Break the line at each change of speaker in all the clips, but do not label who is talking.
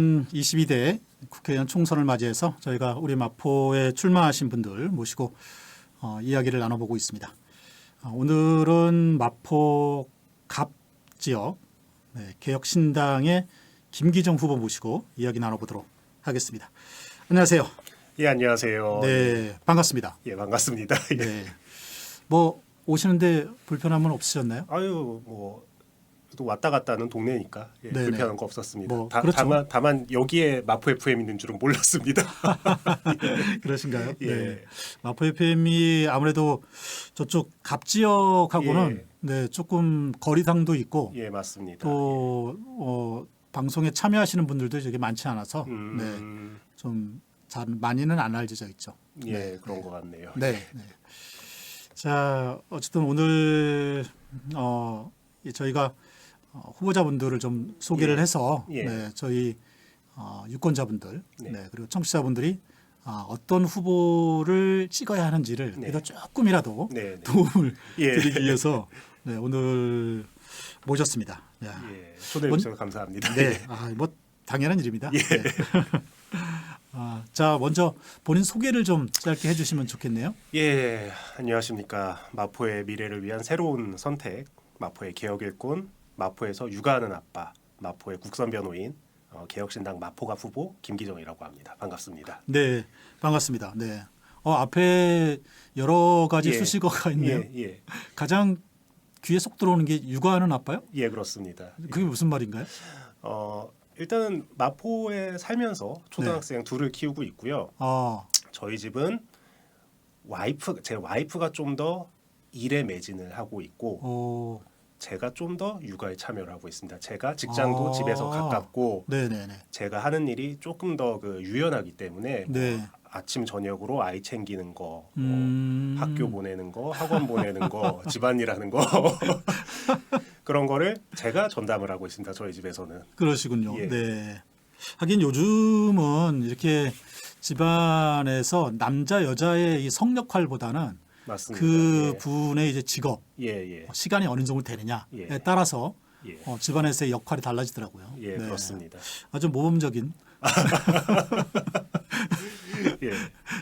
2022대 국회의원 총선을 맞이해서 저희가 우리 마포에 출마하신 분들 모시고 이야기를 나눠보고 있습니다. 오늘은 마포 갑 지역 개혁신당의 김기정 후보 모시고 이야기 나눠보도록 하겠습니다. 안녕하세요.
예, 안녕하세요.
네, 반갑습니다.
예, 반갑습니다. 예.
네, 뭐 오시는데 불편함은 없으셨나요?
아유, 또 왔다 갔다 하는 동네니까 불편한 거 없었습니다.
뭐, 그렇죠.
다만 여기에 마포 FM 있는 줄은 몰랐습니다.
그러신가요?
예.
네. 마포 FM이 아무래도 저쪽 갑 지역하고는 조금 거리상도 있고
예, 맞습니다.
또 방송에 참여하시는 분들도 되게 많지 않아서 좀 잘 많이는 안 알려져 있죠.
예, 그런 것 같네요.
네. 네. 자, 어쨌든 오늘 저희가 후보자분들을 좀 소개를 해서 저희 유권자분들 그리고 청취자분들이 어떤 후보를 찍어야 하는지를 그래도 조금이라도 도움을 드리기 위해서 오늘 모셨습니다.
예, 초대해 주셔서 감사합니다.
네, 뭐 당연한 일입니다. 네. 자, 먼저 본인 소개를 좀 짧게 해주시면 좋겠네요.
예, 안녕하십니까. 마포의 미래를 위한 새로운 선택, 마포의 개혁일꾼, 마포에서 육아하는 아빠, 마포의 국선 변호인, 개혁신당 마포갑 후보 김기정이라고 합니다. 반갑습니다.
네, 반갑습니다. 네, 앞에 여러 가지 수식어가 있네요. 가장 귀에 쏙 들어오는 게 육아하는 아빠요?
예, 그렇습니다.
그게 무슨 말인가요?
일단은 마포에 살면서 초등학생 둘을 키우고 있고요. 저희 집은 제 와이프가 좀 더 일에 매진을 하고 있고 제가 좀 더 육아에 참여를 하고 있습니다. 제가 직장도 집에서 가깝고 제가 하는 일이 조금 더 유연하기 때문에 아침 저녁으로 아이 챙기는 거, 학교 보내는 거, 학원 보내는 거, 집안일하는 거 그런 거를 제가 전담을 하고 있습니다. 저희 집에서는.
그러시군요. 네. 하긴 요즘은 이렇게 집안에서 남자 여자의 이 성역할보다는
맞습니다.
그 분의 이제 직업, 시간이 어느 정도 되느냐에 따라서 집안에서의 역할이 달라지더라고요.
예, 그렇습니다.
아주 모범적인.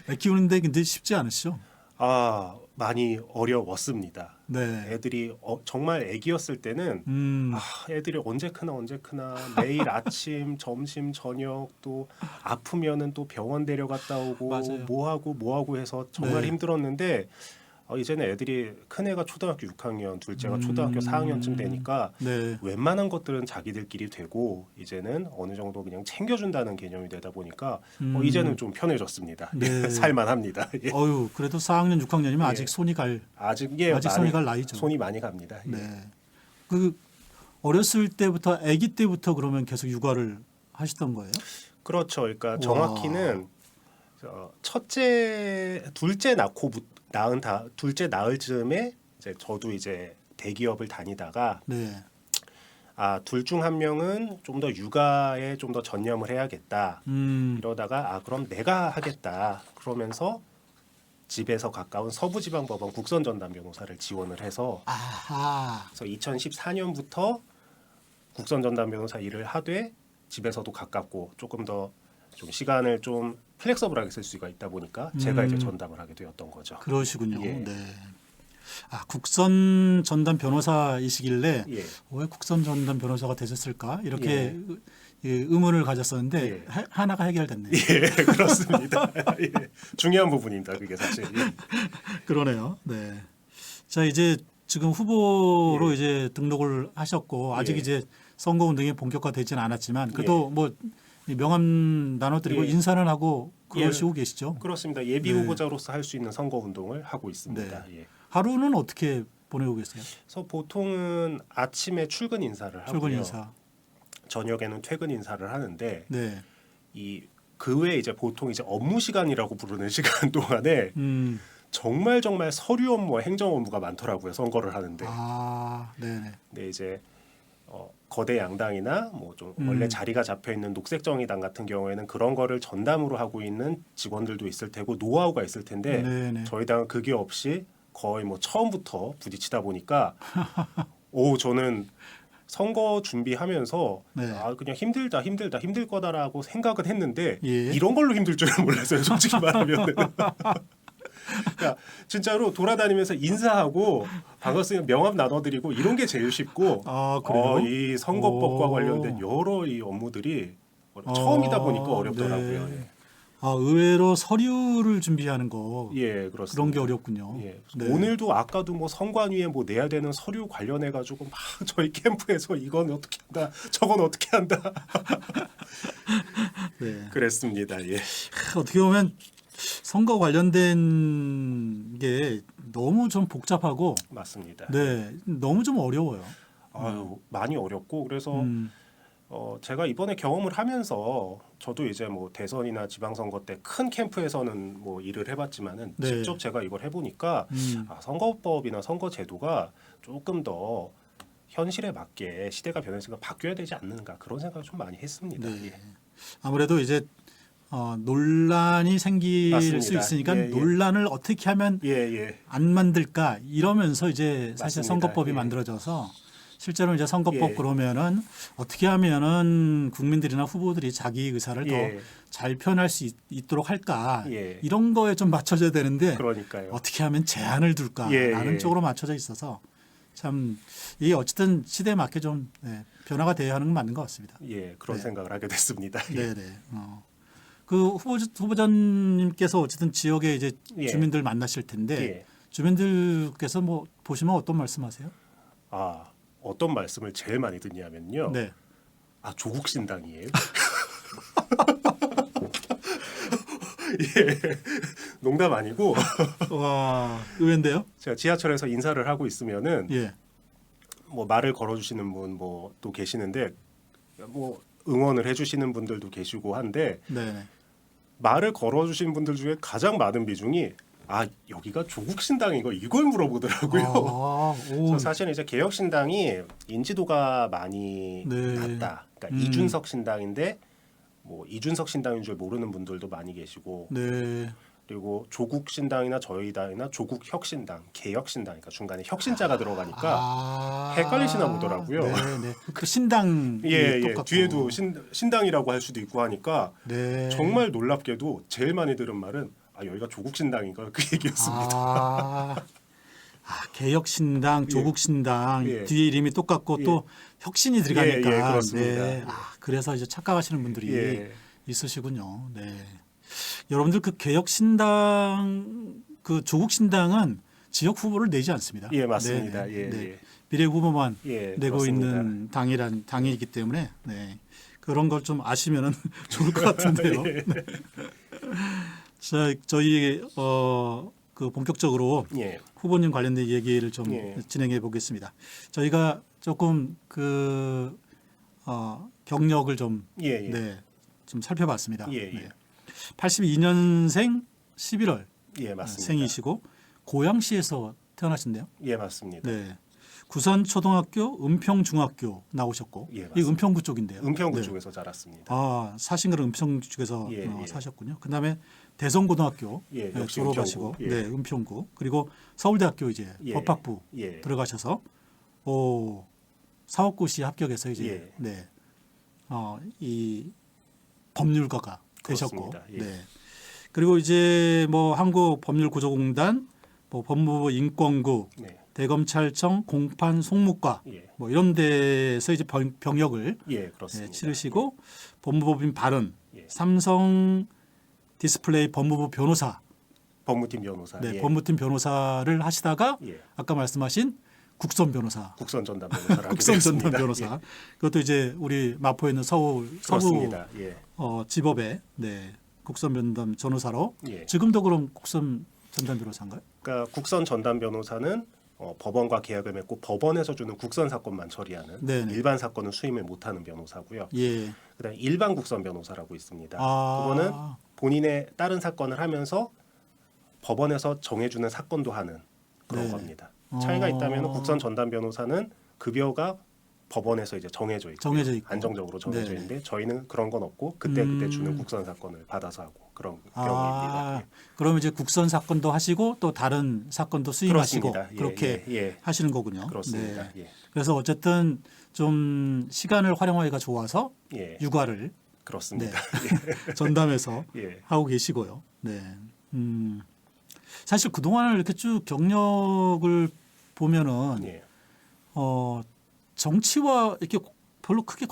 애 키우는데 근데 쉽지 않으시죠?
많이 어려웠습니다. 애들이 정말 애기였을 때는 애들이 언제 크나 매일 아침, 점심, 저녁 또 아프면은 또 병원 데려갔다 오고 뭐 하고 해서 정말 힘들었는데 이제는 애들이 큰애가 초등학교 6학년, 둘째가 초등학교 4학년쯤 되니까 웬만한 것들은 자기들끼리 되고 이제는 어느 정도 그냥 챙겨준다는 개념이 되다 보니까 이제는 좀 편해졌습니다. 살만합니다.
그래도 4학년, 6학년이면 아직 손이 갈 손이 갈 나이죠.
손이 많이 갑니다.
그 어렸을 때부터 아기 때부터 그러면 계속 육아를 하시던 거예요?
그렇죠. 그러니까 정확히는 둘째 낳을 즈음에 저도 이제 대기업을 다니다가 둘 중 한 명은 좀 더 육아에 좀 더 전념을 해야겠다. 이러다가 그럼 내가 하겠다. 그러면서 집에서 가까운 서부지방법원 국선전담 변호사를 지원을 해서 그래서 2014년부터 국선전담 변호사 일을 하되 집에서도 가깝고 조금 더 좀 시간을 좀 플렉서블하게 쓸 수가 있다 보니까 제가 이제 전담을 하게 되었던 거죠.
그러시군요. 국선 전담 변호사이시길래 왜 국선 전담 변호사가 되셨을까 이렇게 의문을 가졌었는데 하나가 해결됐네요.
그렇습니다. 중요한 부분입니다. 그게 사실.
그러네요. 네. 자, 이제 지금 후보로 이제 등록을 하셨고 아직 이제 선거 운동이 본격화되지는 않았지만 그래도 뭐 명함 나눠드리고 인사는 하고 그러시고 계시죠?
그렇습니다. 예비 후보자로서 할 수 있는 선거 운동을 하고 있습니다.
하루는 어떻게 보내고 계세요?
그래서 보통은 아침에 출근 인사를 하고요. 저녁에는 퇴근 인사를 하는데 그 외에 이제 보통 이제 업무 시간이라고 부르는 시간 동안에 정말 서류 업무와 행정 업무가 많더라고요. 선거를 하는데. 근데 이제 거대 양당이나 뭐 좀 원래 자리가 잡혀 있는 녹색정의당 같은 경우에는 그런 거를 전담으로 하고 있는 직원들도 있을 테고 노하우가 있을 텐데 저희 당은 그게 없이 거의 뭐 처음부터 부딪히다 보니까 저는 선거 준비하면서
네.
아 그냥 힘들 거다라고 생각은 했는데
예.
이런 걸로 힘들 줄은 몰랐어요. 솔직히 말하면. 그러니까 진짜로 돌아다니면서 인사하고 반갑습니다 명함 나눠드리고 이런 게 제일 쉽고
아, 그래요?
이 선거법과
오.
관련된 여러 이 업무들이 처음이다 보니까 어렵더라고요.
네. 아, 의외로 서류를 준비하는 거
예, 그렇습니다.
그런 게 어렵군요.
예.
네.
오늘도 아까도 뭐 선관위에 뭐 내야 되는 서류 관련해 가지고 막 저희 캠프에서 이건 어떻게 한다, 저건 어떻게 한다.
네.
그랬습니다. 예.
어떻게 보면 선거 관련된 게 너무 좀 복잡하고
맞습니다.
네, 너무 좀 어려워요.
아유, 많이 어렵고 그래서
음,
제가 이번에 경험을 하면서 저도 이제 뭐 대선이나 지방선거 때 큰 캠프에서는 뭐 일을 해봤지만은
네.
직접 제가 이걸 해보니까 선거법이나 선거제도가 조금 더 현실에 맞게 시대가 변했으니까 바뀌어야 되지 않는가 그런 생각을 좀 많이 했습니다.
네.
예.
아무래도 이제 논란이 생길
맞습니다.
수 있으니까
예, 예.
논란을 어떻게 하면
예, 예.
안 만들까 이러면서 이제 사실
맞습니다.
선거법이
예.
만들어져서 실제로 이제 선거법
예.
그러면은 어떻게 하면은 국민들이나 후보들이 자기 의사를
예.
더 잘 표현할 수 있도록 할까
예.
이런 거에 좀 맞춰져야 되는데
그러니까요.
어떻게 하면 제한을 둘까라는
예.
쪽으로 맞춰져 있어서 참 이게 어쨌든 시대에 맞게 좀 변화가 돼야 하는 건 맞는 것 같습니다.
예, 그런
네.
생각을 하게 됐습니다. 예.
네네. 그 후보자님께서 어쨌든 지역에 이제
예.
주민들 만나실 텐데
예.
주민들께서 뭐 보시면 어떤 말씀하세요?
아, 어떤 말씀을 제일 많이 듣냐면요.
네.
아, 조국 신당이에요? 예. 농담 아니고
와 의외인데요?
제가 지하철에서 인사를 하고 있으면은
예.
뭐 말을 걸어주시는 분 뭐 또 계시는데 뭐 응원을 해주시는 분들도 계시고 한데
네.
말을 걸어주신 분들 중에 가장 많은 비중이 아 여기가 조국 신당인가 이걸 물어보더라고요.
아, 오.
저 사실은 이제 개혁 신당이 인지도가 많이
네.
낮다. 그러니까 이준석 신당인데 뭐 이준석 신당인 줄 모르는 분들도 많이 계시고
네.
그리고 조국 신당이나 저희 당이나 조국 혁신당, 개혁 신당, 그러니까 중간에 혁신자가 들어가니까 헷갈리시나 보더라고요.
네, 네. 그 신당
예,
똑같고.
뒤에도 신당이라고 할 수도 있고 하니까
네.
정말 놀랍게도 제일 많이 들은 말은 아 여기가 조국 신당인가 그 얘기였습니다.
개혁신당, 조국신당
예.
뒤에 이름이 똑같고
예.
또 혁신이 들어가니까.
예, 그렇습니다.
네. 그래서 이제 착각하시는 분들이
예.
있으시군요. 네. 여러분들 그 개혁신당, 그 조국신당은 지역 후보를 내지 않습니다.
예, 맞습니다.
네,
예,
네.
예.
비례 후보만
예,
내고
그렇습니다.
있는 당이기 때문에 네. 그런 걸 좀 아시면 좋을 것 같은데요.
예.
네. 자, 저희 그 본격적으로
예.
후보님 관련된 얘기를 좀
예.
진행해 보겠습니다. 저희가 조금 그 경력을 좀
예, 예.
네, 좀 살펴봤습니다.
예, 예.
네. 82년생 11월
예, 맞습니다.
생이시고 고양시에서 태어나신대요.
예, 맞습니다.
네. 구산초등학교, 은평중학교 나오셨고
예,
이
맞습니다.
은평구 쪽인데요.
은평구
네.
쪽에서 자랐습니다.
아, 사신 거는 은평구 쪽에서
예, 예.
사셨군요. 그다음에 대성고등학교
예,
네,
역시
졸업하시고
은평구. 예.
네, 은평구. 그리고 서울대학교 이제
예.
법학부
예.
들어가셔서 사법고시 합격해서 이제
예.
네. 이 법률가가 되셨고.
그렇습니다. 예.
네. 그리고 이제 뭐 한국법률구조공단, 뭐 법무부 인권국,
네.
대검찰청 공판 송무과
예.
뭐 이런 데서 이제 병역을
예, 그렇습니다.
치르시고 법무법인 발언,
예.
삼성 디스플레이 법무부 변호사,
법무팀 변호사.
네,
예.
법무팀 변호사를 하시다가
예.
아까 말씀하신 국선 변호사,
국선 전담 변호사를 하게
국선 전담
되었습니다.
변호사. 그것도 이제 우리 마포에 있는 서부
그렇습니다. 예.
지법의 네, 국선 전담 변호사로
예.
지금도 그럼 국선 전담 변호사인가요?
그러니까 국선 전담 변호사는 법원과 계약을 맺고 법원에서 주는 국선 사건만 처리하는
네네.
일반 사건은 수임을 못하는 변호사고요.
예.
그다음 일반 국선 변호사라고 있습니다.
아.
그거는 본인의 다른 사건을 하면서 법원에서 정해주는 사건도 하는 그런
네.
겁니다. 차이가 있다면 국선 전담 변호사는 급여가 법원에서 이제 정해져 있고
정해져 있고.
안정적으로 정해져
네.
있는데 저희는 그런 건 없고 그때 주는 국선 사건을 받아서 하고 그런 경우입니다. 예.
그러면 이제 국선 사건도 하시고 또 다른 사건도 수임하시고
그렇습니다. 예,
그렇게
예.
하시는 거군요.
그렇습니다.
네.
예.
그래서 어쨌든 좀 시간을 활용하기가 좋아서
예.
육아를
그렇습니다.
전담해서
예.
하고 계시고요. 네. 사실 그동안을 이렇게 쭉 경력을 보면은
예.
정치와 이렇게 별로 크게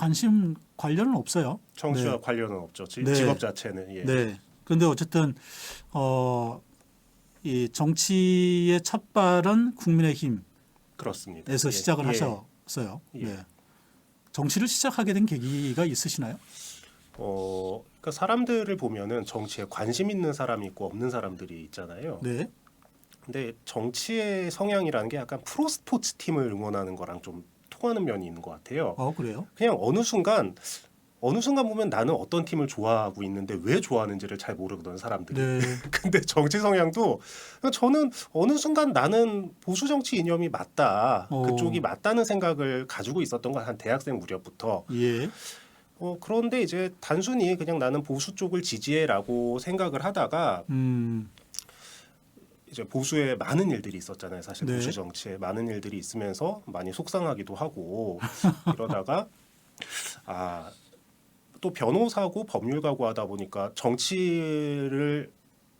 관련은 없어요.
정치와
네.
관련은 없죠.
네.
직업 자체는 예.
네. 그런데 어쨌든 이 정치의 첫발은 국민의힘에서
그렇습니다. 예.
시작을
예.
하셨어요.
예.
네. 정치를 시작하게 된 계기가 있으시나요?
그러니까 사람들을 보면은 정치에 관심 있는 사람이 있고 없는 사람들이 있잖아요.
네.
근데 정치의 성향이라는 게 약간 프로스포츠 팀을 응원하는 거랑 좀 통하는 면이 있는 것 같아요.
그래요?
그냥 어느 순간 보면 나는 어떤 팀을 좋아하고 있는데 왜 좋아하는지를 잘 모르거든 사람들이.
네.
근데 정치 성향도 저는 어느 순간 나는 보수 정치 이념이 맞다. 그쪽이 맞다는 생각을 가지고 있었던 거 한 대학생 무렵부터.
예.
그런데 이제 단순히 그냥 나는 보수 쪽을 지지해라고 생각을 하다가 이제 보수에 많은 일들이 있었잖아요. 사실
네.
보수 정치에 많은 일들이 있으면서 많이 속상하기도 하고 이러다가 또 변호사고 법률가고 하다 보니까 정치를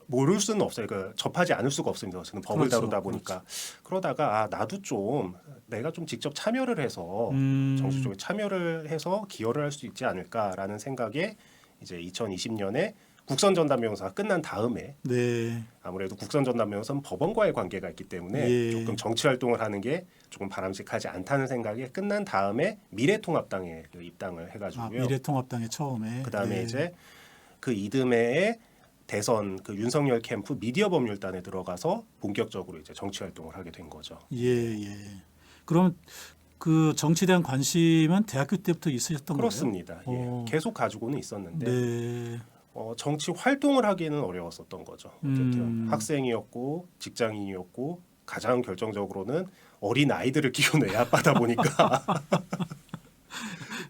모를 수는 없어요. 그러니까 접하지 않을 수가 없습니다. 저는 법을
그렇죠.
다루다 보니까 그러다가 나도 좀 내가 좀 직접 참여를 해서 정치 쪽에 참여를 해서 기여를 할 수 있지 않을까라는 생각에 이제 2020년에 국선 전담 변호사가 끝난 다음에
네.
아무래도 국선 전담 변호사는 법원과의 관계가 있기 때문에
예.
조금 정치 활동을 하는 게 조금 바람직하지 않다는 생각이 끝난 다음에 미래통합당에 입당을 해가지고요.
미래통합당에 처음에.
그다음에
네.
이제 그 이듬해에 대선 그 윤석열 캠프 미디어 법률단에 들어가서 본격적으로 이제 정치 활동을 하게 된 거죠.
예. 그럼 그 정치에 대한 관심은 대학교 때부터 있으셨던
그렇습니다.
거예요?
예. 계속 가지고는 있었는데
네.
정치 활동을 하기는 어려웠었던 거죠. 어쨌든 학생이었고 직장인이었고 가장 결정적으로는 어린 아이들을 키우는 애 아빠다 보니까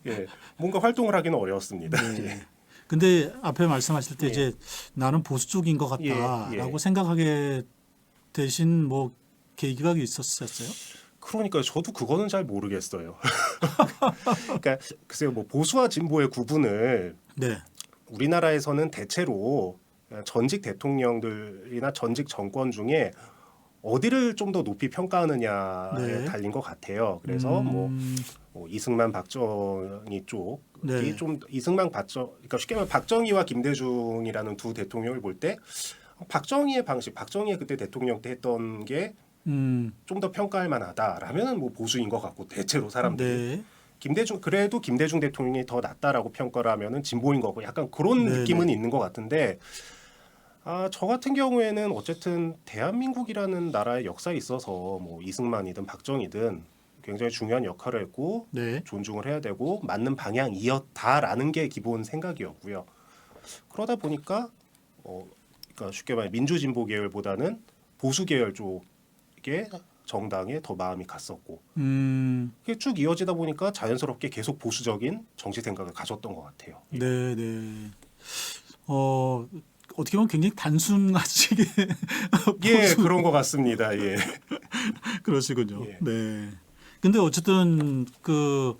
예, 뭔가 활동을 하기는 어려웠습니다.
네.
예.
근데 앞에 말씀하실 때
예.
이제 나는 보수 쪽인 것 같다라고
예.
생각하게 되신 뭐 계기가 있었어요?
그러니까 저도 그거는 잘 모르겠어요. 그러니까 글쎄요, 뭐 보수와 진보의 구분을
네.
우리나라에서는 대체로 전직 대통령들이나 전직 정권 중에 어디를 좀 더 높이 평가하느냐에
네.
달린 것 같아요. 그래서 뭐 이승만, 박정희 쪽이
네.
좀 이승만, 그러니까 쉽게 말하면 박정희와 김대중이라는 두 대통령을 볼 때 박정희의 방식, 박정희의 그때 대통령 때 했던 게 좀 더 평가할 만하다라면은 뭐 보수인 것 같고 대체로 사람들이
네.
그래도 김대중 대통령이 더 낫다라고 평가를 하면은 진보인 거고 약간 그런
네,
느낌은
네.
있는 것 같은데 저 같은 경우에는 어쨌든 대한민국이라는 나라의 역사에 있어서 뭐 이승만이든 박정희든 굉장히 중요한 역할을 했고
네.
존중을 해야 되고 맞는 방향이었다라는 게 기본 생각이었고요. 그러다 보니까 그러니까 쉽게 말해 민주진보 계열보다는 보수 계열 쪽에 정당에 더 마음이 갔었고 그게 쭉 이어지다 보니까 자연스럽게 계속 보수적인 정치 생각을 가졌던 것 같아요.
네. 어떻게 보면 굉장히 단순하시게
예, 그런 것 같습니다. 예.
그러시군요.
예.
네. 근데 어쨌든 그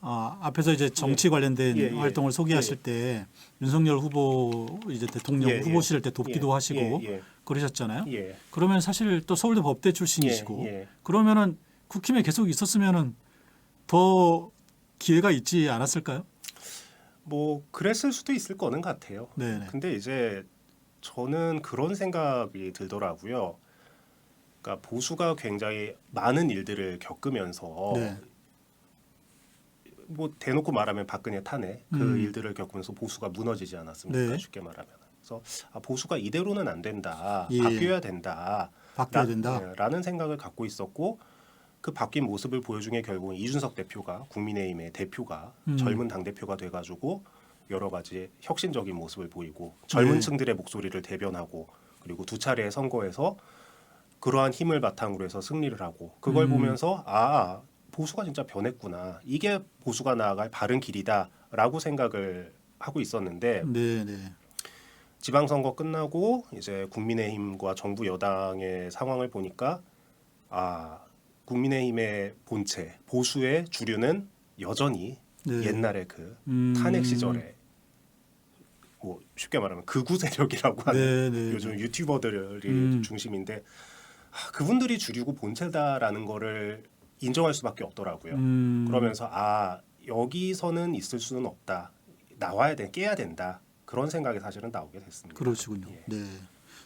앞에서 이제 정치 관련된 활동을 소개하실 때 윤석열 후보 이제 대통령 후보실 때 돕기도 하시고 그러셨잖아요.
예.
그러면 사실 또 서울대 법대 출신이시고
예.
그러면은 국힘에 계속 있었으면은 더 기회가 있지 않았을까요?
뭐 그랬을 수도 있을 거는 같아요.
네네.
근데 이제 저는 그런 생각이 들더라고요. 그러니까 보수가 굉장히 많은 일들을 겪으면서
네.
뭐 대놓고 말하면 박근혜 탄핵 그 일들을 겪으면서 보수가 무너지지 않았습니까?
네.
쉽게 말하면. 그래서 보수가 이대로는 안 된다.
예.
바뀌어야 된다.
바뀌어야 된다.
라는 생각을 갖고 있었고 그 바뀐 모습을 보여준 게 결국은 이준석 대표가 국민의힘의 대표가 젊은 당대표가 돼가지고 여러 가지 혁신적인 모습을 보이고 젊은
네.
층들의 목소리를 대변하고 그리고 두 차례의 선거에서 그러한 힘을 바탕으로 해서 승리를 하고 그걸 보면서 보수가 진짜 변했구나. 이게 보수가 나아갈 바른 길이다라고 생각을 하고 있었는데
네, 네.
지방선거 끝나고 이제 국민의힘과 정부 여당의 상황을 보니까 국민의힘의 본체 보수의 주류는 여전히
네.
옛날에 그 탄핵 시절에 뭐 쉽게 말하면 극우 세력이라고 하는
네, 네,
요즘 유튜버들이 중심인데 그분들이 주류고 본체다라는 거를 인정할 수밖에 없더라고요. 그러면서 여기서는 있을 수는 없다. 나와야 돼, 깨야 된다. 그런 생각이 사실은 나오게 됐습니다.
그러시군요.
예.
네.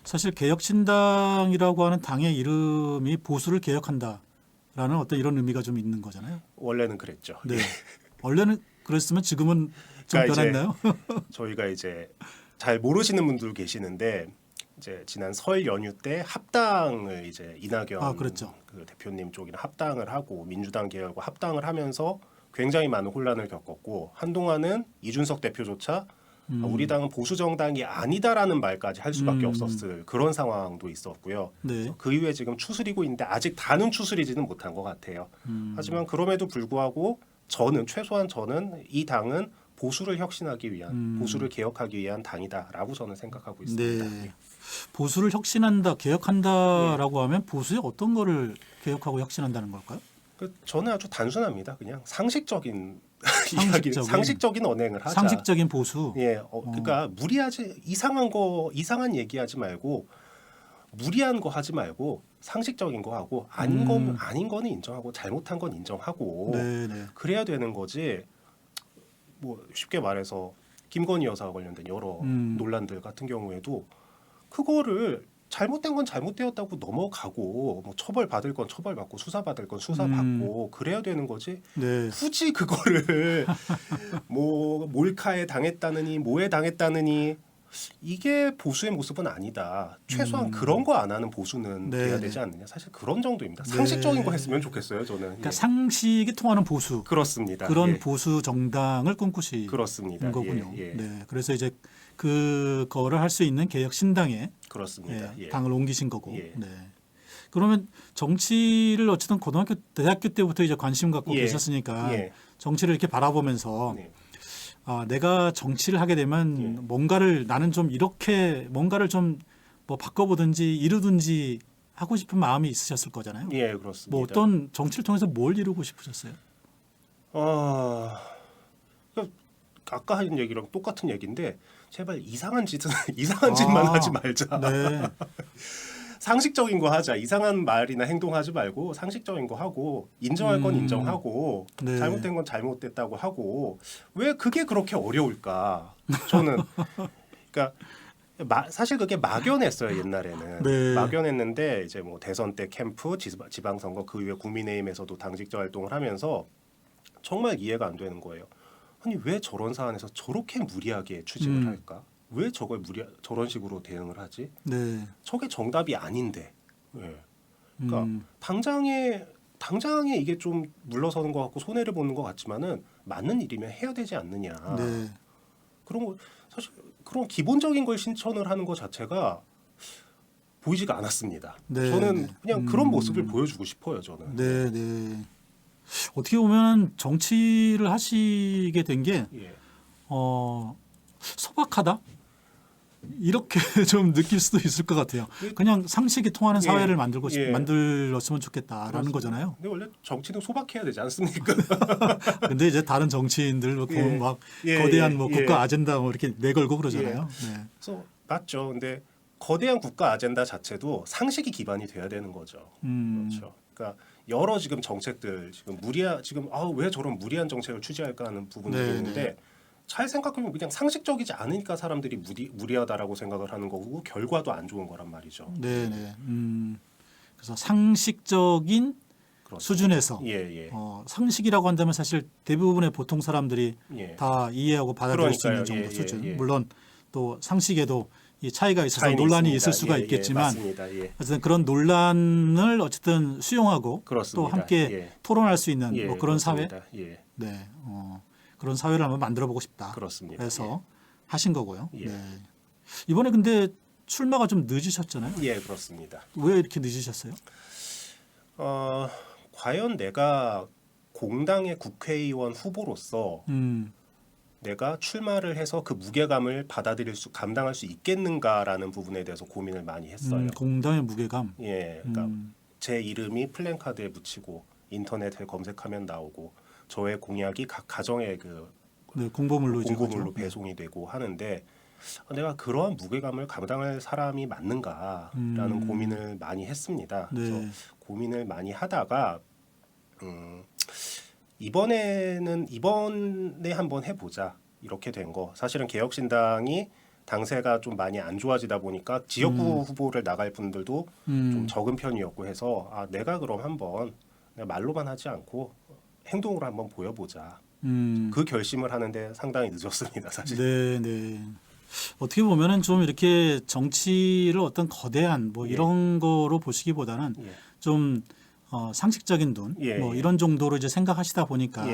사실 개혁신당이라고 하는 당의 이름이 보수를 개혁한다라는 어떤 이런 의미가 좀 있는 거잖아요.
원래는 그랬죠.
네. 원래는 그랬으면 지금은 좀
그러니까 이제
변했나요?
저희가 이제 잘 모르시는 분들 계시는데 이제 지난 설 연휴 때 합당을 이제 이낙연
그랬죠.
그 대표님 쪽이랑 합당을 하고 민주당 계열과 합당을 하면서 굉장히 많은 혼란을 겪었고 한동안은 이준석 대표조차 우리 당은 보수 정당이 아니다라는 말까지 할 수밖에 없었을 그런 상황도 있었고요.
네.
그 이후에 지금 추스리고 있는데 아직 다는 추스리지는 못한 것 같아요. 하지만 그럼에도 불구하고 최소한 저는 이 당은 보수를 혁신하기 위한 보수를 개혁하기 위한 당이다라고 저는 생각하고 있습니다.
네. 보수를 혁신한다, 개혁한다라고 하면 보수의 어떤 거를 개혁하고 혁신한다는 걸까요?
저는 아주 단순합니다. 그냥 상식적인 상식적인 언행을 하자.
상식적인 보수.
예, 그러니까 이상한 얘기하지 말고 무리한 거 하지 말고 상식적인 거 하고 아닌 거는 인정하고 잘못한 건 인정하고
네, 네.
그래야 되는 거지. 뭐 쉽게 말해서 김건희 여사와 관련된 여러 논란들 같은 경우에도 그거를 잘못된 건 잘못되었다고 넘어가고 뭐 처벌받을 건 처벌받고 수사받을 건 수사받고 그래야 되는 거지.
네.
굳이 그거를 뭐 몰카에 당했다느니 뭐에 당했다느니 이게 보수의 모습은 아니다. 최소한 그런 거 안 하는 보수는
네,
돼야
네.
되지 않느냐. 사실 그런 정도입니다.
네.
상식적인 거 했으면 좋겠어요. 저는.
그러니까
예.
상식이 통하는 보수.
그렇습니다.
그런
예.
보수 정당을 꿈꾸시는
그렇습니다.
거군요.
예, 예.
네. 그래서 이제 그거를 할 수 있는 개혁 신당에
그렇습니다. 예.
당을 옮기신 거고.
예.
네. 그러면 정치를 어쨌든 고등학교, 대학교 때부터 이제 관심 갖고
예.
계셨으니까
예.
정치를 이렇게 바라보면서
네.
내가 정치를 하게 되면
예.
뭔가를 나는 좀 이렇게 뭔가를 좀 뭐 바꿔보든지 이루든지 하고 싶은 마음이 있으셨을 거잖아요.
예, 그렇습니다.
뭐 어떤 정치를 통해서 뭘 이루고 싶으셨어요?
아까 한 얘기랑 똑같은 얘기인데 제발 이상한 짓만 하지 말자.
네.
상식적인 거 하자. 이상한 말이나 행동하지 말고 상식적인 거 하고 인정할 건 인정하고
네.
잘못된 건 잘못됐다고 하고 왜 그게 그렇게 어려울까? 저는 그러니까 사실 그게 막연했어요 옛날에는.
네.
막연했는데 이제 뭐 대선 때 캠프, 지방선거 그 이후에 국민의힘에서도 당직자 활동을 하면서 정말 이해가 안 되는 거예요. 아니 왜 저런 사안에서 저렇게 무리하게 추진을 할까? 왜 저런 식으로 대응을 하지?
네.
저게 정답이 아닌데. 예. 그러니까 당장에 이게 좀 물러서는 것 같고 손해를 보는 것 같지만은 맞는 일이면 해야 되지 않느냐.
네.
그런 거 사실 그런 기본적인 걸 신천을 하는 것 자체가 보이지가 않았습니다.
네,
저는
네.
그냥 그런 모습을 보여주고 싶어요. 저는.
네, 네. 어떻게 보면 정치를 하시게 된 게
예.
소박하다 이렇게 좀 느낄 수도 있을 것 같아요. 그냥 상식이 통하는 사회를 만들었으면 좋겠다라는
그렇습니다.
거잖아요.
근데 원래 정치는 소박해야 되지 않습니까?
근데 이제 다른 정치인들 보면
예.
막
예,
거대한
예,
뭐
예.
국가 아젠다 뭐 이렇게 내걸고 그러잖아요. 네.
그래서 맞죠. 근데 거대한 국가 아젠다 자체도 상식이 기반이 돼야 되는 거죠. 그렇죠. 그러니까 여러 지금 정책들 지금 왜 저런 무리한 정책을 취재할까 하는 부분들이
네,
있는데 잘 생각해보면 그냥 상식적이지 않으니까 사람들이 무리하다라고 생각을 하는 거고 결과도 안 좋은 거란 말이죠.
네, 네. 그래서 상식적인
그렇습니다.
수준에서
예.
상식이라고 한다면 사실 대부분의 보통 사람들이
예.
다 이해하고 받아들일 수 있는 정도
그러니까요.
수준.
예.
물론 또 상식에도 이 차이가 있어서
차이는
논란이
있습니다.
있을 수가
예,
있겠지만
맞습니다. 예.
어쨌든 그런 논란을 어쨌든 수용하고
그렇습니다.
또 함께
예.
토론할 수 있는
예,
뭐 그런 사회,
그렇습니다. 예.
네, 그런 사회를 한번 만들어 보고 싶다.
그렇습니다.
그래서 하신 거고요.
예.
네. 이번에 근데 출마가 좀 늦으셨잖아요.
예, 그렇습니다.
왜 이렇게 늦으셨어요?
과연 내가 공당의 국회의원 후보로서 내가 출마를 해서 그 무게감을 감당할 수 있겠는가라는 부분에 대해서 고민을 많이 했어요.
공당의 무게감.
예, 그러니까 제 이름이 플랜카드에 붙이고 인터넷에 검색하면 나오고 저의 공약이 각 가정에
네, 공보물로
배송이 되고 하는데 내가 그러한 무게감을 감당할 사람이 맞는가라는 고민을 많이 했습니다.
네.
그래서 고민을 많이 하다가 이번에 한번 해보자 이렇게 된 거. 사실은 개혁신당이 당세가 좀 많이 안 좋아지다 보니까 지역구 후보를 나갈 분들도 좀 적은 편이었고 해서 내가 그럼 한번 내가 말로만 하지 않고 행동으로 한번 보여보자. 그 결심을 하는데 상당히 늦었습니다, 사실.
네, 네. 어떻게 보면은 좀 이렇게 정치를 어떤 거대한 뭐 이런 거로 보시기보다는 좀 상식적인 돈 뭐 이런 정도로 이제 생각하시다 보니까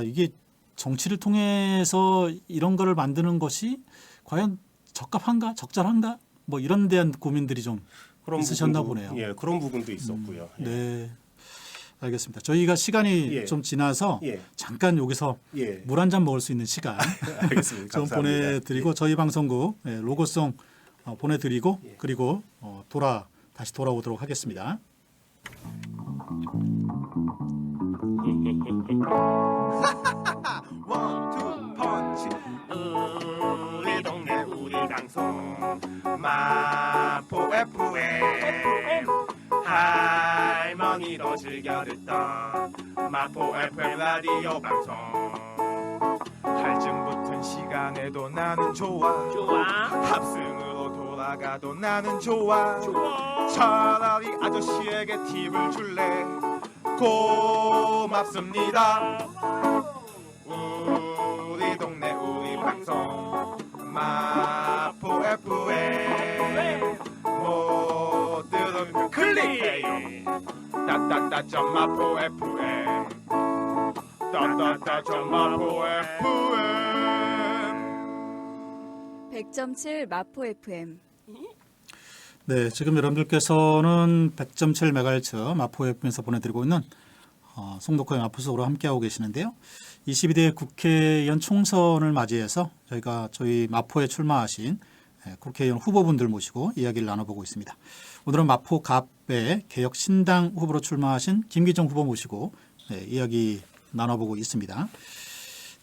이게 정치를 통해서 이런 거를 만드는 것이 과연 적합한가, 적절한가 뭐 이런 데한 고민들이 좀 있으셨나 보네요.
예, 그런 부분도 있었고요.
네. 알겠습니다. 저희가 시간이 좀 지나서 잠깐 여기서 물 한 잔 먹을 수 있는 시간
알겠습니다.
좀 보내드리고 저희 방송국 로고송 보내드리고 그리고 다시 돌아오도록 하겠습니다.
원투 펀치 우리 동네 우리 방송 마포 FM 할머니도 즐겨 듣던 마포 FM 라디오 방송 할증 붙은 시간에도 나는 좋아 합승으로 돌아가도 나는 좋아 차라리 아저씨에게 팁을 줄래 고맙습니다. 우리 동네 우리 방송 마포 FM 못 들으면 클릭해요. 따따따 마포 FM 따따따 마포 FM
100.7 마포 FM.
네, 지금 여러분들께서는 100.7MHz 마포 FM에서 보내드리고 있는 송독호의 마포속으로 함께하고 계시는데요. 22대 국회의원 총선을 맞이해서 저희 마포에 출마하신 국회의원 후보분들 모시고 이야기를 나눠보고 있습니다. 오늘은 마포 갑의 개혁신당 후보로 출마하신 김기정 후보 모시고 이야기 나눠보고 있습니다.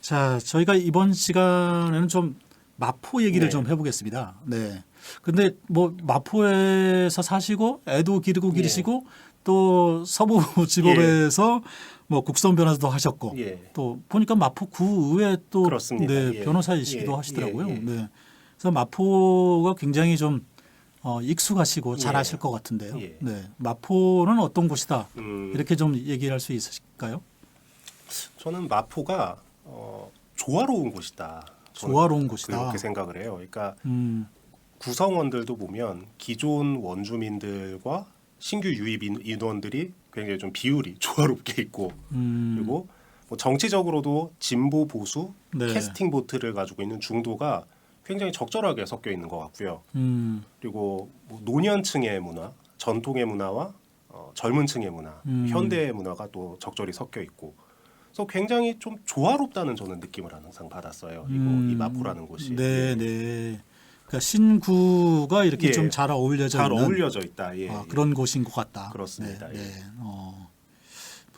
자, 저희가 이번 시간에는 좀 마포 얘기를 좀 해보겠습니다. 네. 근데 뭐 마포에서 사시고 애도 기르시고 또 서부지법에서 뭐 국선 변호사도 하셨고 또 보니까 마포구 의회 또 변호사이시기도 하시더라고요. 네. 그래서 마포가 굉장히 좀 익숙하시고 잘 아실 것 같은데요. 네. 마포는 어떤 곳이다 이렇게 좀 얘기를 할 수 있으실까요?
저는 마포가 조화로운 곳이다.
조화로운 곳이다.
그렇게 생각을 해요. 그러니까 구성원들도 보면 기존 원주민들과 신규 유입 인원들이 굉장히 좀 비율이 조화롭게 있고 그리고 뭐 정치적으로도 진보 보수 캐스팅 보트를 가지고 있는 중도가 굉장히 적절하게 섞여 있는 것 같고요. 그리고 뭐 노년층의 문화, 전통의 문화와 젊은 층의 문화, 현대의 문화가 또 적절히 섞여 있고 그래서 굉장히 좀 조화롭다는 저는 느낌을 항상 받았어요. 이 마포라는 곳이.
네, 네. 그러니까 신구가 이렇게 좀 잘 어울려져 있는
어울려져 있다.
그런 곳인 것 같다.
그렇습니다.
네, 네.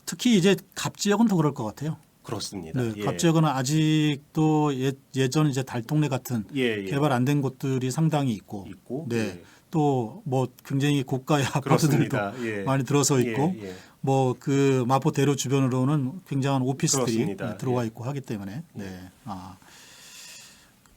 특히 이제 갑 지역은 더 그럴 것 같아요.
그렇습니다.
네, 갑 지역은 아직도 예전 이제 달동네 같은 개발 안 된 곳들이 상당히 있고, 네. 또 뭐 굉장히 고가의 아파트들도 많이 들어서 있고, 뭐 그 마포 대로 주변으로는 굉장한 오피스들이 들어와 있고 하기 때문에, 네.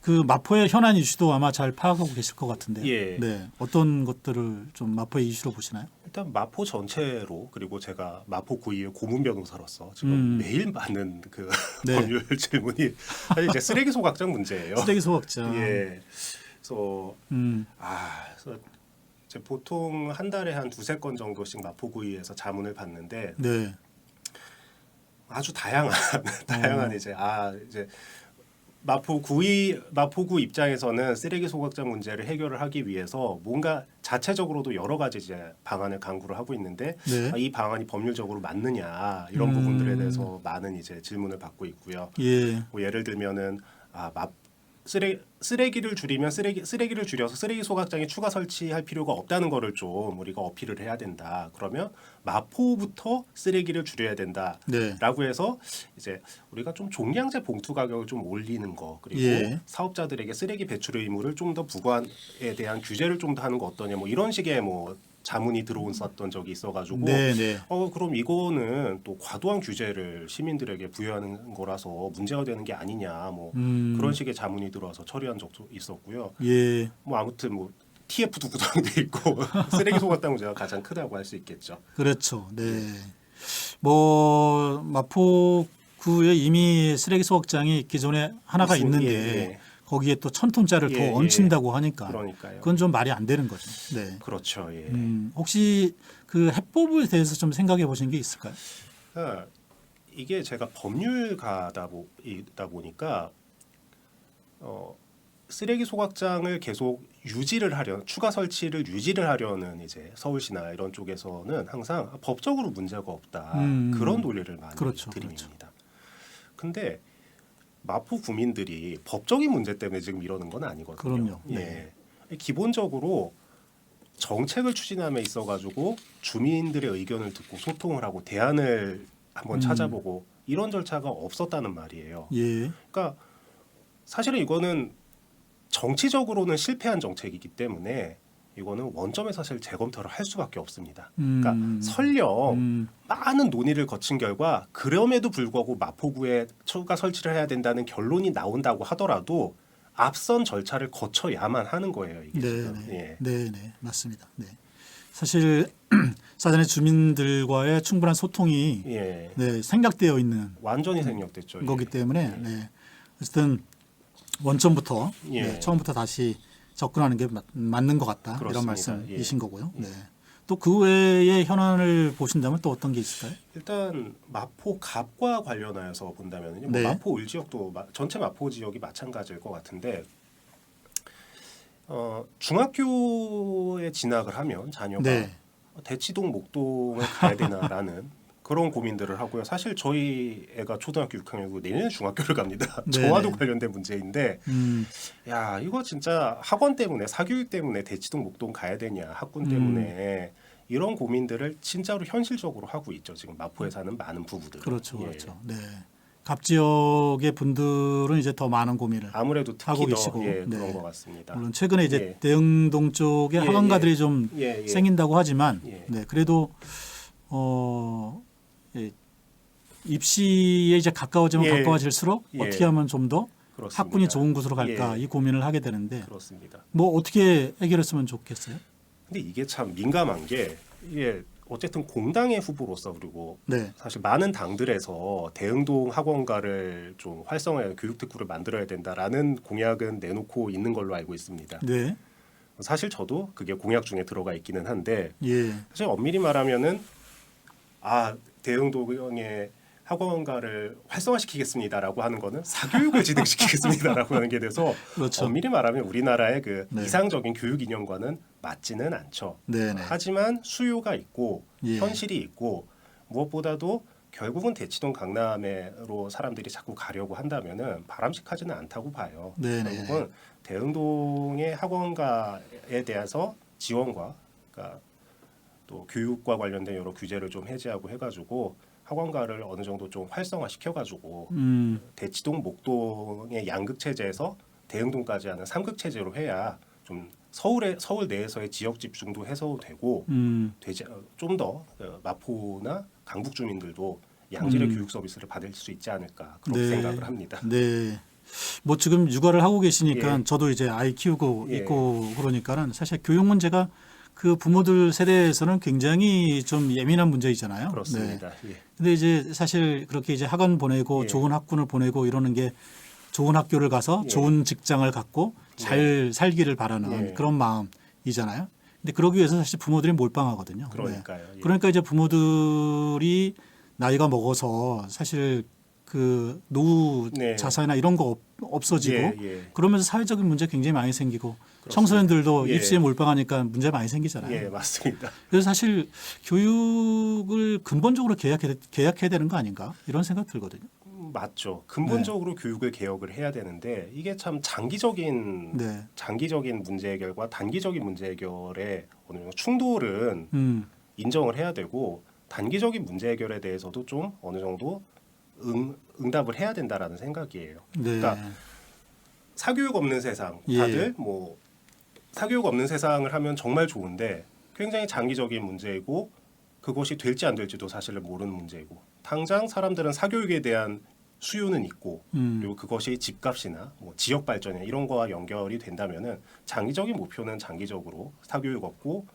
그 마포의 현안 이슈도 아마 잘 파악하고 계실 것 같은데, 네. 어떤 것들을 좀 마포의 이슈로 보시나요?
일단 마포 전체로 그리고 제가 마포 구의회 고문 변호사로서 지금 매일 받는 그 법률 질문이 사실 이제 쓰레기 소각장 문제예요.
쓰레기 소각장.
그래서 그래서 이제 보통 한 달에 한 2-3건 정도씩 마포 구의회에서 자문을 받는데 아주 다양한 이제 마포구 입장에서는 쓰레기 소각장 문제를 해결을 하기 위해서 뭔가 자체적으로도 여러 가지 이제 방안을 강구를 하고 있는데
네.
이 방안이 법률적으로 맞느냐 이런 부분들에 대해서 많은 이제 질문을 받고 있고요.
예.
뭐 예를 들면은 쓰레기를 줄이면 쓰레기를 줄여서 쓰레기 소각장에 추가 설치할 필요가 없다는 거를 좀 우리가 어필을 해야 된다. 그러면 마포부터 쓰레기를 줄여야 된다라고
네.
해서 이제 우리가 좀 종량제 봉투 가격을 좀 올리는 거 그리고
예. 사업자들에게
사업자들에게 쓰레기 배출 의무를 좀 더 부과에 대한 규제를 좀 더 하는 거 어떠냐 뭐 이런 식의 뭐 자문이 들어왔었던 적이 있어가지고
네.
그럼 이거는 또 과도한 규제를 시민들에게 부여하는 거라서 문제가 되는 게 아니냐 뭐 그런 식의 자문이 들어와서 처리한 적도 있었고요.
예.
뭐 아무튼 뭐 TF도 구성돼 있고 쓰레기 소각장 문제가 가장 크다고 할 수 있겠죠.
그렇죠. 네. 뭐 마포구에 이미 쓰레기 소각장이 기존에 하나가 있는데
예.
거기에 또 1,000톤짜리를
예,
더 얹힌다고 하니까
그러니까요.
그건 좀 말이 안 되는 거죠. 네.
그렇죠. 예.
혹시 그 해법에 대해서 좀 생각해 보신 게 있을까요?
그러니까 이게 제가 법률가다 보니까 쓰레기 소각장을 계속 추가 설치를 유지를 하려는 이제 서울시나 이런 쪽에서는 항상 법적으로 문제가 없다 그런 논리를 많이
그렇죠,
드립니다. 근데 마포 구민들이 법적인 문제 때문에 지금 이러는 건 아니거든요.
그럼요. 네.
예. 기본적으로 정책을 추진함에 있어 가지고 주민들의 의견을 듣고 소통을 하고 대안을 한번 찾아보고 이런 절차가 없었다는 말이에요.
예.
그러니까 사실은 이거는 정치적으로는 실패한 정책이기 때문에 이거는 원점에서 사실 재검토를 할 수밖에 없습니다. 그러니까 설령 많은 논의를 거친 결과 그럼에도 불구하고 마포구에 추가 설치를 해야 된다는 결론이 나온다고 하더라도 앞선 절차를 거쳐야만 하는 거예요. 이게 지금. 예.
네, 맞습니다. 네. 사실 사전에 주민들과의 충분한 소통이
예.
네, 생략되어 있는
완전히 생략됐죠. 예.
거기 때문에 네. 어쨌든 원점부터
예.
네, 처음부터 다시 접근하는 게 맞는 것 같다.
그렇습니다.
이런 말씀이신
예.
거고요. 네. 또 그 외의 현안을 보신다면 또 어떤 게 있을까요?
일단 마포 갑과 관련하여서 본다면요.
네.
뭐 마포 을 지역도 전체 마포 지역이 마찬가지일 것 같은데 중학교에 진학을 하면 자녀가
네.
대치동 목동을 가야 되나라는 그런 고민들을 하고요. 사실 저희 애가 초등학교 6학년이고 내년에 중학교를 갑니다.
네.
저와도 관련된 문제인데 야 이거 진짜 학원 때문에 사교육 때문에 대치동 목동 가야 되냐 학군 때문에 이런 고민들을 진짜로 현실적으로 하고 있죠. 지금 마포에 사는 많은 부부들.
그렇죠,
예.
그렇죠. 네. 갑 지역의 분들은 이제 더 많은 고민을
아무래도
하고
특히 더
계시고,
예,
네.
그런 것 같습니다.
물론 최근에 이제
예.
대흥동 쪽에
예,
학원가들이 좀
예.
생긴다고 하지만
예.
네, 그래도 예, 입시에 이제 가까워지면
예.
가까워질수록
예.
어떻게 하면 좀 더
그렇습니다.
학군이 좋은 곳으로 갈까
예.
이 고민을 하게 되는데
그렇습니다.
뭐 어떻게 해결했으면 좋겠어요?
근데 이게 참 민감한 게 이게 어쨌든 공당의 후보로서 그리고
네,
사실 많은 당들에서 대흥동 학원가를 좀 활성화해 교육 특구를 만들어야 된다라는 공약은 내놓고 있는 걸로 알고 있습니다.
네,
사실 저도 그게 공약 중에 들어가 있기는 한데
예,
사실 엄밀히 말하면은 대흥동의 학원가를 활성화시키겠습니다라고 하는 거는 사교육을 진행시키겠습니다라고 하는 게 돼서
그렇죠.
엄밀히 말하면 우리나라의 그
네.
이상적인 교육 이념과는 맞지는 않죠.
네, 네,
하지만 수요가 있고
예.
현실이 있고 무엇보다도 결국은 대치동 강남으로 사람들이 자꾸 가려고 한다면은 바람직하지는 않다고 봐요.
네, 네.
결국은 대흥동의 학원가에 대해서 지원과 그러니까 또 교육과 관련된 여러 규제를 좀 해제하고 해가지고 학원가를 어느 정도 좀 활성화 시켜가지고 대치동 목동의 양극 체제에서 대흥동까지 하는 삼극 체제로 해야 좀 서울 내에서의 지역 집중도 해소도 되고 좀 더 마포나 강북 주민들도 양질의 교육 서비스를 받을 수 있지 않을까 그렇게
네.
생각을 합니다.
네. 뭐 지금 육아를 하고 계시니까
예.
저도 이제 아이 키우고
예.
있고 그러니까는 사실 교육 문제가 그 부모들 세대에서는 굉장히 좀 예민한 문제이잖아요. 네.
그렇습니다. 예.
근데 이제 사실 그렇게 이제 학원 보내고
예.
좋은 학군을 보내고 이러는 게 좋은 학교를 가서
예.
좋은 직장을 갖고 잘 살기를 바라는
예.
그런 마음이잖아요. 근데 그러기 위해서 사실 부모들이 몰빵하거든요. 네.
그러니까요. 예.
그러니까 이제 부모들이 나이가 먹어서 사실 그 노후
네.
자산이나 이런 거 없어지고
예, 예.
그러면서 사회적인 문제 굉장히 많이 생기고
그렇습니다.
청소년들도
예.
입시에 몰빵하니까 문제 많이 생기잖아요.
예, 맞습니다.
그래서 사실 교육을 근본적으로 개혁해야 되는 거 아닌가 이런 생각 들거든요.
맞죠. 근본적으로 교육을 개혁을 해야 되는데 이게 참 장기적인
네.
문제 해결과 단기적인 문제 해결의 어느 정도 충돌은 인정을 해야 되고 단기적인 문제 해결에 대해서도 좀 어느 정도 응답을 해야 된다라는 생각이에요.
네.
그러니까 사교육 없는 세상,
예.
다들 뭐 사교육 없는 세상을 하면 정말 좋은데 굉장히 장기적인 문제이고 그것이 될지 안 될지도 사실은 모르는 문제이고 당장 사람들은 사교육에 대한 수요는 있고 그리고 그것이 집값이나 뭐 지역 발전이나 이런 거와 연결이 된다면은 장기적인 목표는 장기적으로 사교육 없고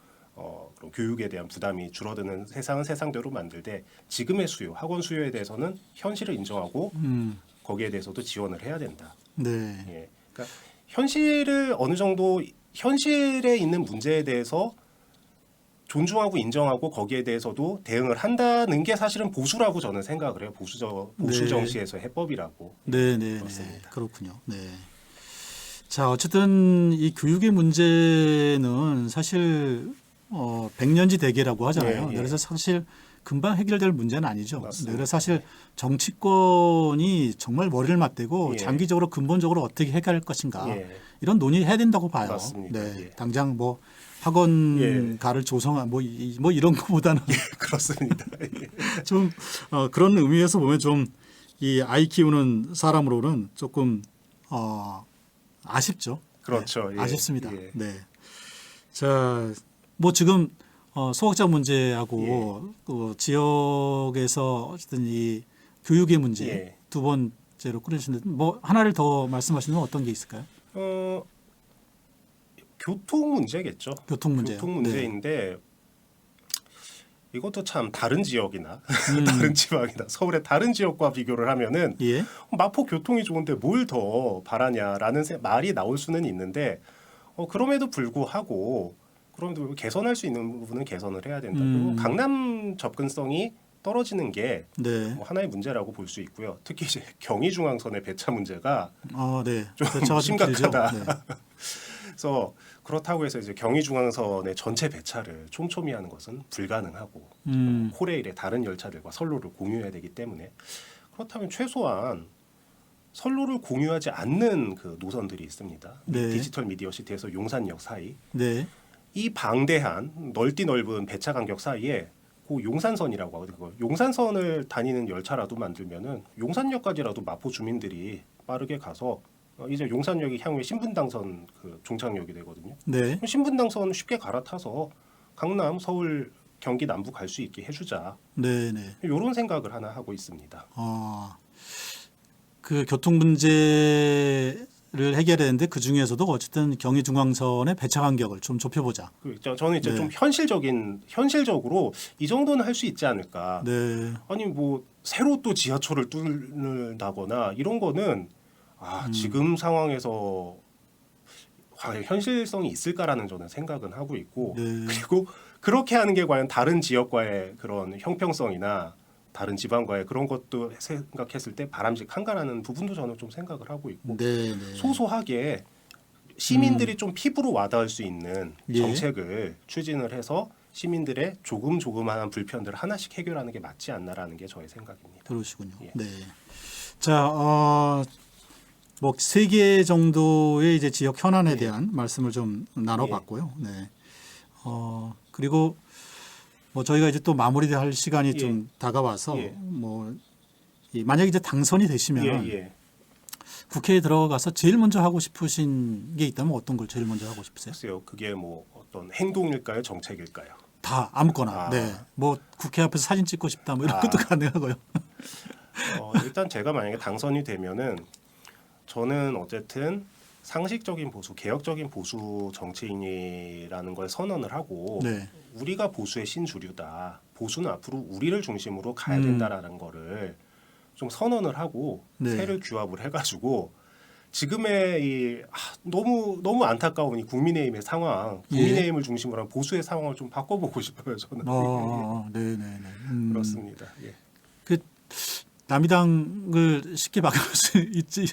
그런 교육에 대한 부담이 줄어드는 세상은 세상대로 만들되 지금의 수요, 학원 수요에 대해서는 현실을 인정하고 거기에 대해서도 지원을 해야 된다.
네.
예. 그러니까 현실을 어느 정도 현실에 있는 문제에 대해서 존중하고 인정하고 거기에 대해서도 대응을 한다는 게 사실은 보수라고 저는 생각을 해요. 보수
네.
정치에서의 해법이라고.
네, 네, 네.
그렇습니다.
그렇군요. 네. 자, 어쨌든 이 교육의 문제는 사실 100년지 대계라고 하잖아요.
예, 예.
그래서 사실 금방 해결될 문제는 아니죠.
맞습니다.
네, 그래서 사실 정치권이 정말 머리를 맞대고
예.
장기적으로 근본적으로 어떻게 해결할 것인가
예.
이런 논의해야 된다고 봐요.
맞습니다.
네,
예.
당장 뭐 학원가를 조성한 뭐 이런 거보다는
그렇습니다. 예.
좀 그런 의미에서 보면 좀 이 아이 키우는 사람으로는 조금 아쉽죠.
그렇죠.
네,
예.
아쉽습니다.
예.
네. 자, 뭐 지금 소학자 문제하고 또 지역에서 어쨌든 이 교육의 문제
예.
두 번째로 꾸려주시는데 뭐 하나를 더 말씀하시면 어떤 게 있을까요?
교통 문제겠죠.
교통 문제요.
교통 문제인데 이것도 참 다른 지역이나 다른 지방이나 서울의 다른 지역과 비교를 하면은
예.
마포 교통이 좋은데 뭘 더 바라냐라는 말이 나올 수는 있는데 그럼에도 불구하고 개선할 수 있는 부분은 개선을 해야 된다. 그리고 강남 접근성이 떨어지는 게
네.
뭐 하나의 문제라고 볼 수 있고요. 특히 이제 경의중앙선의 배차 문제가
네.
좀
배차가
심각하다.
길죠. 네.
그래서 그렇다고 해서 이제 경의중앙선의 전체 배차를 촘촘히 하는 것은 불가능하고 코레일의 다른 열차들과 선로를 공유해야 되기 때문에 그렇다면 최소한 선로를 공유하지 않는 그 노선들이 있습니다.
네.
디지털 미디어 시티에서 용산역 사이
네.
이 방대한 넓은 배차 간격 사이에 그 용산선이라고 하거든요. 용산선을 다니는 열차라도 만들면은 용산역까지라도 마포 주민들이 빠르게 가서 이제 용산역이 향후에 신분당선 그 종착역이 되거든요.
네.
신분당선 쉽게 갈아타서 강남, 서울, 경기 남부 갈 수 있게 해주자.
네. 네.
이런 생각을 하나 하고 있습니다.
그 교통 문제를 해결했는데 그 중에서도 어쨌든 경의중앙선의 배차 간격을 좀 좁혀보자.
저는 이제
네.
좀 현실적으로 이 정도는 할 수 있지 않을까.
네.
아니 뭐 새로 또 지하철을 뚫는다거나 이런 거는 지금 상황에서 과연 현실성이 있을까라는 저는 생각은 하고 있고
네.
그리고 그렇게 하는 게 과연 다른 지역과의 그런 형평성이나 다른 지방과의 그런 것도 생각했을 때 바람직한가라는 부분도 저는 좀 생각을 하고 있고
네. 네.
소소하게 시민들이 좀 피부로 와닿을 수 있는
예.
정책을 추진을 해서 시민들의 조그마한 불편들을 하나씩 해결하는 게 맞지 않나라는 게 저의 생각입니다.
그러시군요.
예.
네. 자, 뭐 3개 정도의 이제 지역 현안에
예.
대한 말씀을 좀 나눠봤고요. 네. 그리고 뭐 저희가 이제 또 마무리할 시간이
예.
좀 다가와서
예.
뭐 만약 이제 당선이 되시면
예.
국회에 들어가서 제일 먼저 하고 싶으신 게 있다면 어떤 걸 제일 먼저 하고 싶으세요?
글쎄요, 그게 뭐 어떤 행동일까요, 정책일까요?
다 아무거나. 네. 뭐 국회 앞에서 사진 찍고 싶다 뭐 이런 것도 가능하고요.
일단 제가 만약에 당선이 되면은 저는 어쨌든 상식적인 보수, 개혁적인 보수 정치인이라는 걸 선언을 하고
네.
우리가 보수의 신주류다. 보수는 앞으로 우리를 중심으로 가야 된다라는 거를 좀 선언을 하고
네.
세를 규합을 해가지고 지금의 이 너무 안타까운 이 국민의힘의 상황, 국민의힘을 중심으로 한 보수의 상황을 좀 바꿔보고 싶어요. 저는
네네네.
그렇습니다. 예.
남이당을 쉽게 바꿀 수 있지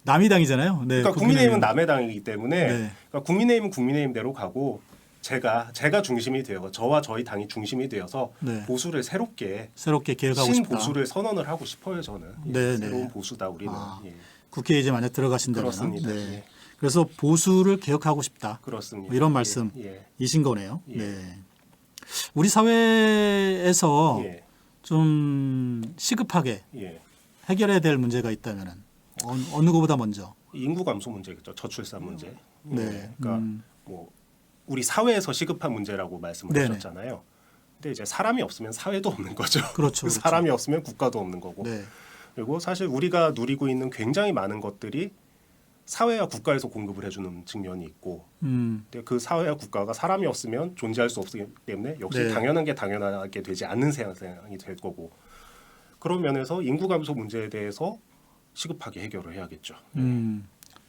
남이당이잖아요. 네,
그러니까 국민의힘은 남의 당이기 때문에
네.
그러니까 국민의힘은 국민의힘대로 가고 제가 중심이 되어 저와 저희 당이 중심이 되어서
네.
보수를 새롭게
개혁하고 싶다.
신보수를 선언을 하고 싶어요 저는.
네,
새로운
네.
보수다 우리는. 예.
국회에 이제 만약 들어가신다면
그렇습니다.
네.
예.
그래서 보수를 개혁하고 싶다.
그렇습니다.
뭐 이런
예,
말씀이신 거네요.
예.
네. 우리 사회에서
예.
좀 시급하게
예.
해결해야 될 문제가 있다면은 어느 것보다 먼저.
인구 감소 문제겠죠. 저출산 문제.
네.
예. 그러니까 뭐 우리 사회에서 시급한 문제라고 말씀을
네네.
하셨잖아요. 근데 이제 사람이 없으면 사회도 없는 거죠.
그렇죠.
사람이 없으면 국가도 없는 거고.
네.
그리고 사실 우리가 누리고 있는 굉장히 많은 것들이 사회와 국가에서 공급을 해주는 측면이 있고, 근데 그 사회와 국가가 사람이 없으면 존재할 수 없기 때문에 역시
네.
당연한 게 당연하게 되지 않는 상황이 될 거고, 그런 면에서 인구 감소 문제에 대해서 시급하게 해결을 해야겠죠.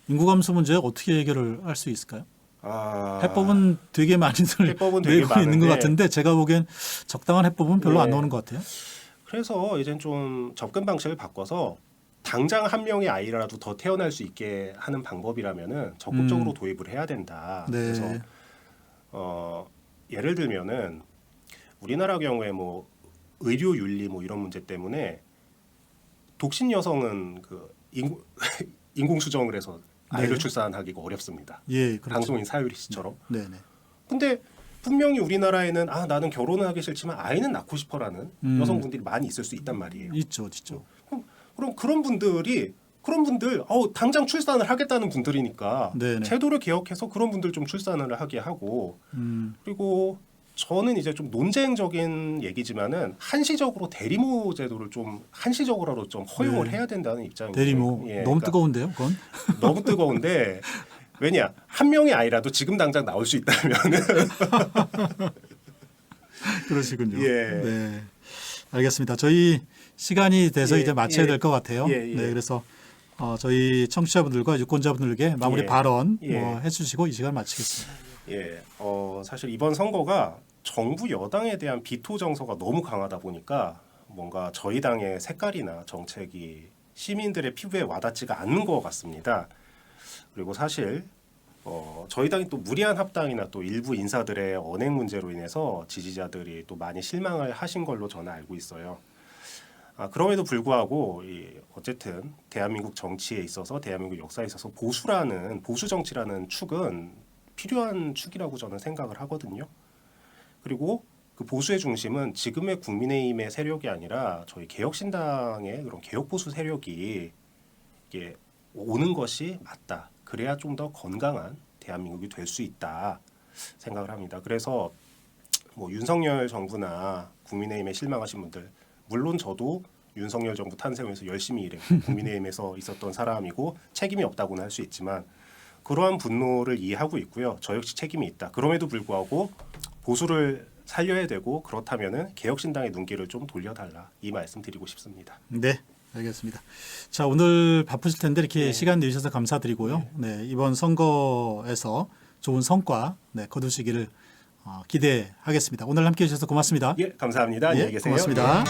인구 감소 문제 어떻게 해결을 할 수 있을까요?
아,
해법은 되게 많이들
해법은 되게
내고 있는 것
많은데
같은데 제가 보기엔 적당한 해법은 별로
네.
안 나오는 것 같아요.
그래서 이젠 좀 접근 방식을 바꿔서 당장 한 명의 아이라도 더 태어날 수 있게 하는 방법이라면은 적극적으로 도입을 해야 된다.
네.
그래서 예를 들면은 우리나라 경우에 뭐 의료 윤리 뭐 이런 문제 때문에 독신 여성은 그 인공 수정을 해서 아이를
네.
출산하기가 어렵습니다.
예, 그렇죠.
방송인 사유리 씨처럼.
네, 네.
근데 분명히 우리나라에는 나는 결혼은 하기 싫지만 아이는 낳고 싶어라는 여성분들이 많이 있을 수 있단 말이에요.
있죠.
그럼 그런 분들 당장 출산을 하겠다는 분들이니까
네네.
제도를 개혁해서 그런 분들 좀 출산을 하게 하고 그리고 저는 이제 좀 논쟁적인 얘기지만은 한시적으로 대리모 제도를 좀 한시적으로라도 좀 허용을
네.
해야 된다는 입장이에요.
대리모 너무 뜨거운데요, 그건?
너무 뜨거운데 왜냐 한 명의 아이라도 지금 당장 나올 수 있다면은
그러시군요.
예.
네, 알겠습니다. 저희 시간이 돼서
예,
이제 마쳐야
예.
될 것 같아요.
예, 예.
네, 그래서 저희 청취자분들과 유권자분들에게 마무리
예.
발언
예.
해주시고 이 시간 마치겠습니다.
예, 사실 이번 선거가 정부 여당에 대한 비토 정서가 너무 강하다 보니까 뭔가 저희 당의 색깔이나 정책이 시민들의 피부에 와닿지가 않는 것 같습니다. 그리고 사실 저희 당이 또 무리한 합당이나 또 일부 인사들의 언행 문제로 인해서 지지자들이 또 많이 실망을 하신 걸로 저는 알고 있어요. 그럼에도 불구하고 어쨌든 대한민국 정치에 있어서 대한민국 역사에 있어서 보수 정치라는 축은 필요한 축이라고 저는 생각을 하거든요. 그리고 그 보수의 중심은 지금의 국민의힘의 세력이 아니라 저희 개혁신당의 그런 개혁보수 세력이 이게 오는 것이 맞다. 그래야 좀 더 건강한 대한민국이 될 수 있다 생각을 합니다. 그래서 뭐 윤석열 정부나 국민의힘에 실망하신 분들 물론 저도 윤석열 정부 탄생에서 열심히 일했고 국민의힘에서 있었던 사람이고 책임이 없다고는 할 수 있지만 그러한 분노를 이해하고 있고요. 저 역시 책임이 있다. 그럼에도 불구하고 보수를 살려야 되고 그렇다면은 개혁신당의 눈길을 좀 돌려달라 이 말씀 드리고 싶습니다.
네, 알겠습니다. 자, 오늘 바쁘실 텐데 이렇게
네.
시간 내주셔서 감사드리고요. 네, 이번 선거에서 좋은 성과 거두시기를 기대하겠습니다. 오늘 함께해 주셔서 고맙습니다.
예, 감사합니다.
예,
안녕히 계세요.
고맙습니다.